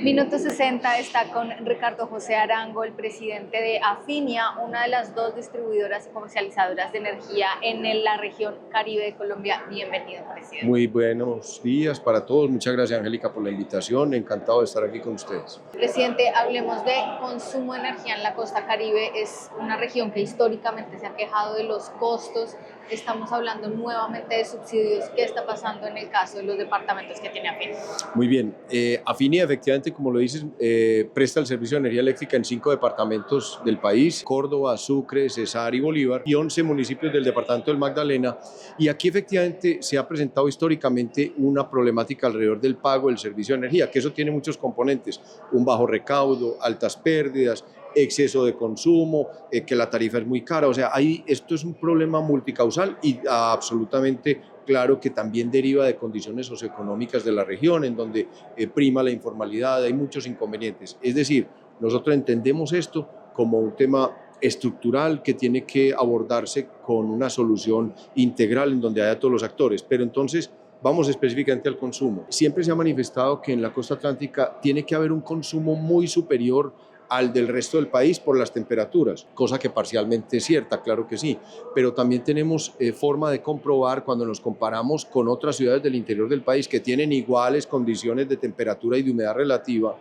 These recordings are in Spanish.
Minuto 60 está con Ricardo José Arango, el presidente de Afinia, una de las dos distribuidoras y comercializadoras de energía en la región Caribe de Colombia. Bienvenido, presidente. Muy buenos días para todos. Muchas gracias, Angélica, por la invitación. Encantado de estar aquí con ustedes. Presidente, hablemos de consumo de energía en la costa Caribe. Es una región que históricamente se ha quejado de los costos. Estamos hablando nuevamente de subsidios. ¿Qué está pasando en el caso de los departamentos que tiene Afinia? Muy bien. Afinia, efectivamente, como lo dices, presta el servicio de energía eléctrica en 5 departamentos del país: Córdoba, Sucre, Cesar y Bolívar, y 11 municipios del departamento del Magdalena. Y aquí efectivamente se ha presentado históricamente una problemática alrededor del pago del servicio de energía, que eso tiene muchos componentes: un bajo recaudo, altas pérdidas, exceso de consumo, que la tarifa es muy cara. O sea, esto es un problema multicausal y absolutamente claro que también deriva de condiciones socioeconómicas de la región, en donde prima la informalidad, hay muchos inconvenientes. Es decir, nosotros entendemos esto como un tema estructural que tiene que abordarse con una solución integral en donde haya todos los actores. Pero entonces vamos específicamente al consumo. Siempre se ha manifestado que en la costa atlántica tiene que haber un consumo muy superior al del resto del país por las temperaturas, cosa que parcialmente es cierta, claro que sí, pero también tenemos forma de comprobar cuando nos comparamos con otras ciudades del interior del país que tienen iguales condiciones de temperatura y de humedad relativa,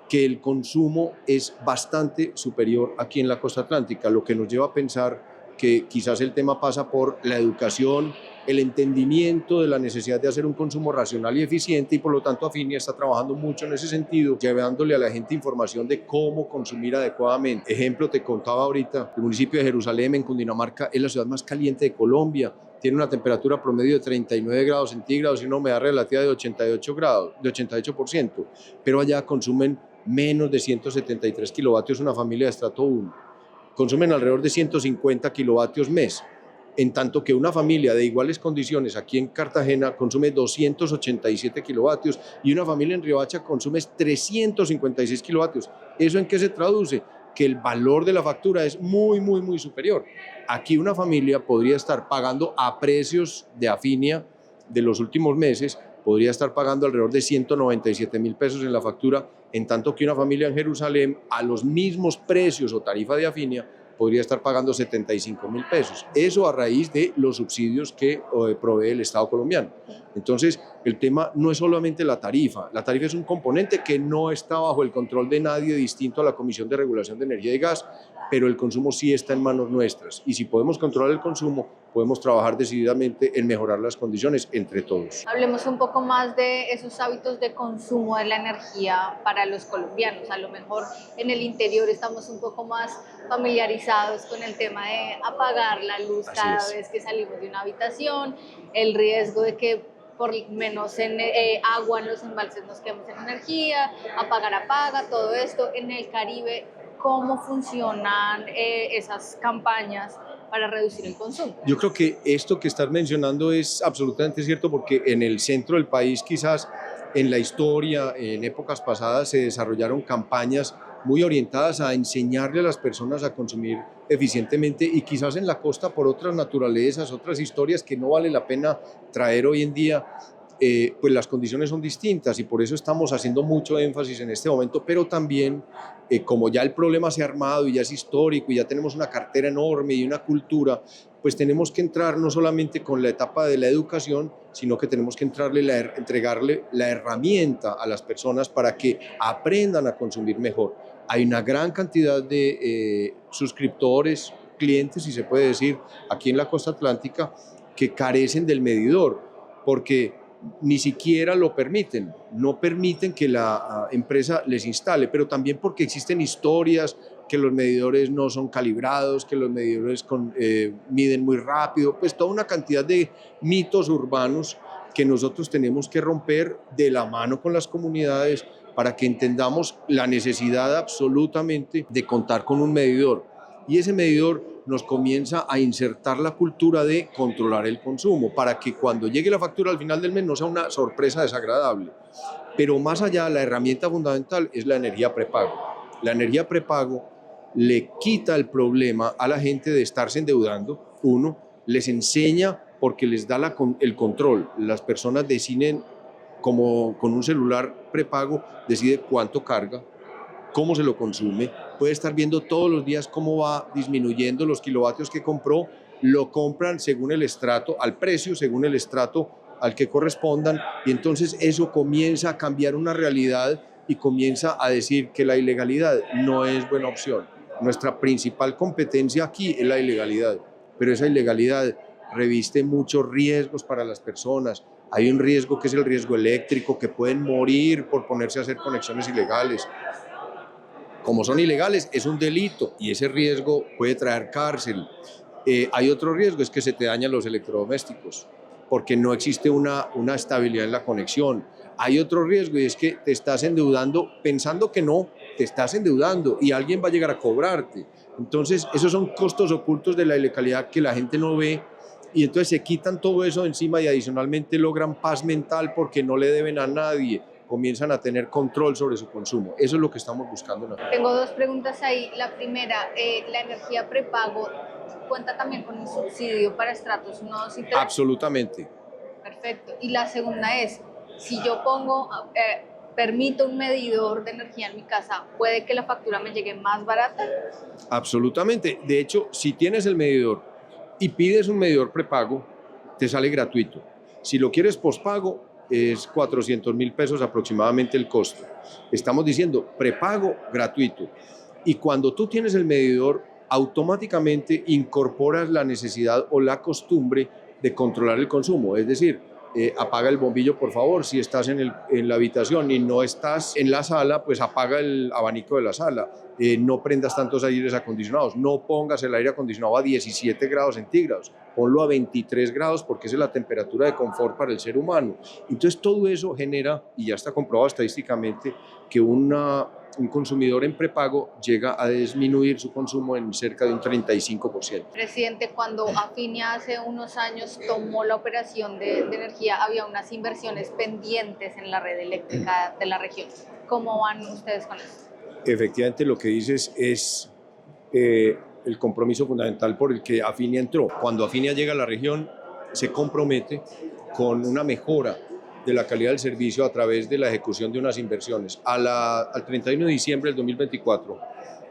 que el consumo es bastante superior aquí en la costa atlántica, lo que nos lleva a pensar que quizás el tema pasa por la educación, el entendimiento de la necesidad de hacer un consumo racional y eficiente, y por lo tanto Afinia está trabajando mucho en ese sentido, llevándole a la gente información de cómo consumir adecuadamente. Ejemplo, te contaba ahorita, el municipio de Jerusalén, en Cundinamarca, es la ciudad más caliente de Colombia, tiene una temperatura promedio de 39 grados centígrados y una humedad relativa de 88%, pero allá consumen menos de 173 kilovatios una familia de estrato 1, consumen alrededor de 150 kilovatios mes, en tanto que una familia de iguales condiciones aquí en Cartagena consume 287 kilovatios y una familia en Riohacha consume 356 kilovatios. ¿Eso en qué se traduce? Que el valor de la factura es muy superior. Aquí una familia podría estar pagando a precios de Afinia de los últimos meses, podría estar pagando alrededor de 197.000 pesos en la factura, en tanto que una familia en Jerusalén a los mismos precios o tarifa de Afinia podría estar pagando 75.000 pesos. Eso a raíz de los subsidios que provee el Estado colombiano. Entonces, el tema no es solamente la tarifa es un componente que no está bajo el control de nadie distinto a la Comisión de Regulación de Energía y Gas, pero el consumo sí está en manos nuestras, y si podemos controlar el consumo, podemos trabajar decididamente en mejorar las condiciones entre todos. Hablemos un poco más de esos hábitos de consumo de la energía para los colombianos. A lo mejor en el interior estamos un poco más familiarizados con el tema de apagar la luz cada vez que salimos de una habitación, el riesgo de que por menos en agua en los embalses nos quedemos sin energía, apaga, todo esto. En el Caribe, ¿cómo funcionan esas campañas para reducir el consumo? Yo creo que esto que estás mencionando es absolutamente cierto, porque en el centro del país, quizás en la historia, en épocas pasadas, se desarrollaron campañas muy orientadas a enseñarle a las personas a consumir eficientemente, y quizás en la costa por otras naturalezas, otras historias que no vale la pena traer hoy en día, pues las condiciones son distintas, y por eso estamos haciendo mucho énfasis en este momento, pero también como ya el problema se ha armado y ya es histórico y ya tenemos una cartera enorme y una cultura, pues tenemos que entrar no solamente con la etapa de la educación, sino que tenemos que entregarle la herramienta a las personas para que aprendan a consumir mejor. Hay una gran cantidad de suscriptores, clientes, si se puede decir, aquí en la costa atlántica, que carecen del medidor, porque ni siquiera lo permiten, no permiten que la empresa les instale, pero también porque existen historias que los medidores no son calibrados, que los medidores miden muy rápido, pues toda una cantidad de mitos urbanos que nosotros tenemos que romper de la mano con las comunidades para que entendamos la necesidad absolutamente de contar con un medidor. Y ese medidor nos comienza a insertar la cultura de controlar el consumo para que cuando llegue la factura al final del mes no sea una sorpresa desagradable. Pero más allá, la herramienta fundamental es la energía prepago. La energía prepago le quita el problema a la gente de estarse endeudando. Uno, les enseña porque les da el control. Las personas deciden como con un celular prepago decide cuánto carga, cómo se lo consume, puede estar viendo todos los días cómo va disminuyendo los kilovatios que compró, lo compran según el estrato, al precio, según el estrato al que correspondan, y entonces eso comienza a cambiar una realidad y comienza a decir que la ilegalidad no es buena opción. Nuestra principal competencia aquí es la ilegalidad, pero esa ilegalidad reviste muchos riesgos para las personas. Hay un riesgo que es el riesgo eléctrico, que pueden morir por ponerse a hacer conexiones ilegales. Como son ilegales, es un delito y ese riesgo puede traer cárcel. Hay otro riesgo, es que se te dañan los electrodomésticos, porque no existe una estabilidad en la conexión. Hay otro riesgo y es que te estás endeudando pensando que no, te estás endeudando y alguien va a llegar a cobrarte. Entonces, esos son costos ocultos de la ilegalidad que la gente no ve y entonces se quitan todo eso encima y adicionalmente logran paz mental porque no le deben a nadie, comienzan a tener control sobre su consumo. Eso es lo que estamos buscando. Tengo dos preguntas ahí. La primera, ¿la energía prepago cuenta también con un subsidio para estratos 1, 2 y 3? Absolutamente. Perfecto. Y la segunda es, si yo permito un medidor de energía en mi casa, ¿puede que la factura me llegue más barata? Absolutamente. De hecho, si tienes el medidor y pides un medidor prepago, te sale gratuito. Si lo quieres pospago, es 400.000 pesos aproximadamente el costo. Estamos diciendo prepago gratuito. Y cuando tú tienes el medidor, automáticamente incorporas la necesidad o la costumbre de controlar el consumo. Es decir, apaga el bombillo, por favor. Si estás en la habitación y no estás en la sala, pues apaga el abanico de la sala. No prendas tantos aires acondicionados. No pongas el aire acondicionado a 17 grados centígrados. Ponlo a 23 grados porque esa es la temperatura de confort para el ser humano. Entonces todo eso genera, y ya está comprobado estadísticamente, que un consumidor en prepago llega a disminuir su consumo en cerca de un 35%. Presidente, cuando Afinia hace unos años tomó la operación de energía, había unas inversiones pendientes en la red eléctrica de la región. ¿Cómo van ustedes con eso? Efectivamente, lo que dices es el compromiso fundamental por el que Afinia entró. Cuando Afinia llega a la región, se compromete con una mejora de la calidad del servicio a través de la ejecución de unas inversiones. Al 31 de diciembre del 2024,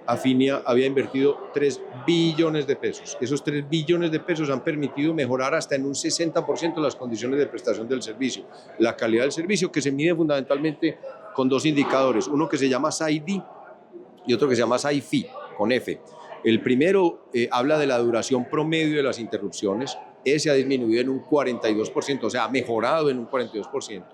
Afinia había invertido 3 billones de pesos. Esos 3 billones de pesos han permitido mejorar hasta en un 60% las condiciones de prestación del servicio. La calidad del servicio, que se mide fundamentalmente con dos indicadores, uno que se llama SAIDI y otro que se llama SAIFI, con F. El primero habla de la duración promedio de las interrupciones. Ese ha disminuido en un 42%, o sea, ha mejorado en un 42%.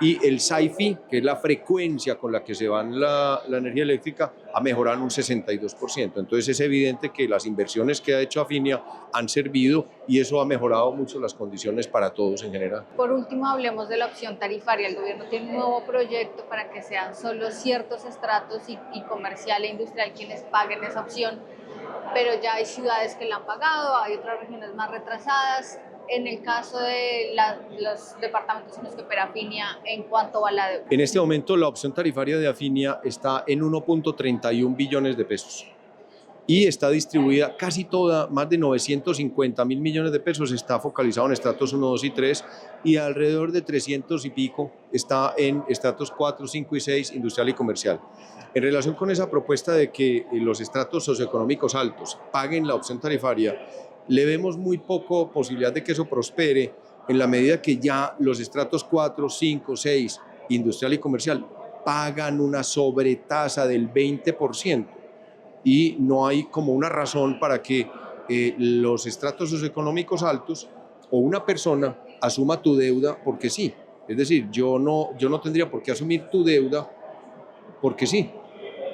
Y el SAIFI, que es la frecuencia con la que se va la energía eléctrica, ha mejorado en un 62%. Entonces es evidente que las inversiones que ha hecho Afinia han servido y eso ha mejorado mucho las condiciones para todos en general. Por último, hablemos de la opción tarifaria. El gobierno tiene un nuevo proyecto para que sean solo ciertos estratos y comercial e industrial quienes paguen esa opción, pero ya hay ciudades que la han pagado, hay otras regiones más retrasadas. En el caso de los departamentos en los que opera Afinia, ¿en cuánto va la deuda? En este momento la opción tarifaria de Afinia está en 1.31 billones de pesos y está distribuida casi toda, más de 950.000 millones de pesos está focalizado en estratos 1, 2 y 3 y alrededor de 300 y pico está en estratos 4, 5 y 6, industrial y comercial. En relación con esa propuesta de que los estratos socioeconómicos altos paguen la opción tarifaria, le vemos muy poco posibilidad de que eso prospere en la medida que ya los estratos 4, 5, 6, industrial y comercial, pagan una sobretasa del 20% y no hay como una razón para que los estratos socioeconómicos altos o una persona asuma tu deuda porque sí. Es decir, yo no tendría por qué asumir tu deuda porque sí.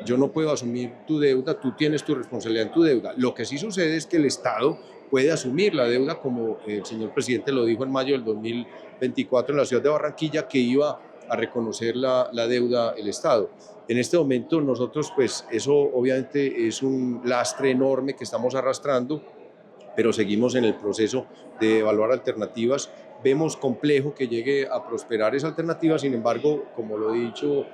Yo no puedo asumir tu deuda, tú tienes tu responsabilidad en tu deuda. Lo que sí sucede es que el Estado puede asumir la deuda, como el señor presidente lo dijo en mayo del 2024 en la ciudad de Barranquilla, que iba a reconocer la deuda el Estado. En este momento nosotros, pues eso obviamente es un lastre enorme que estamos arrastrando, pero seguimos en el proceso de evaluar alternativas. Vemos complejo que llegue a prosperar esa alternativa, sin embargo, como lo he dicho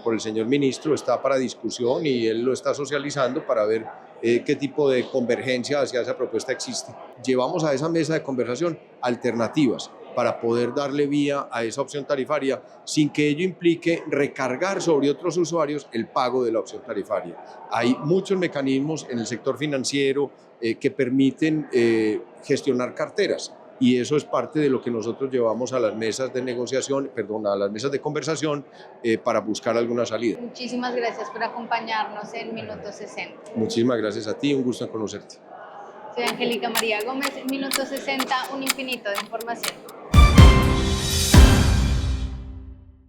por el señor ministro, está para discusión y él lo está socializando para ver qué tipo de convergencia hacia esa propuesta existe. Llevamos a esa mesa de conversación alternativas para poder darle vía a esa opción tarifaria sin que ello implique recargar sobre otros usuarios el pago de la opción tarifaria. Hay muchos mecanismos en el sector financiero que permiten gestionar carteras, y eso es parte de lo que nosotros llevamos a las mesas de negociación, perdón, a las mesas de conversación para buscar alguna salida. Muchísimas gracias por acompañarnos en Minuto 60. Muchísimas gracias a ti, un gusto en conocerte. Soy Angélica María Gómez, Minuto 60, un infinito de información.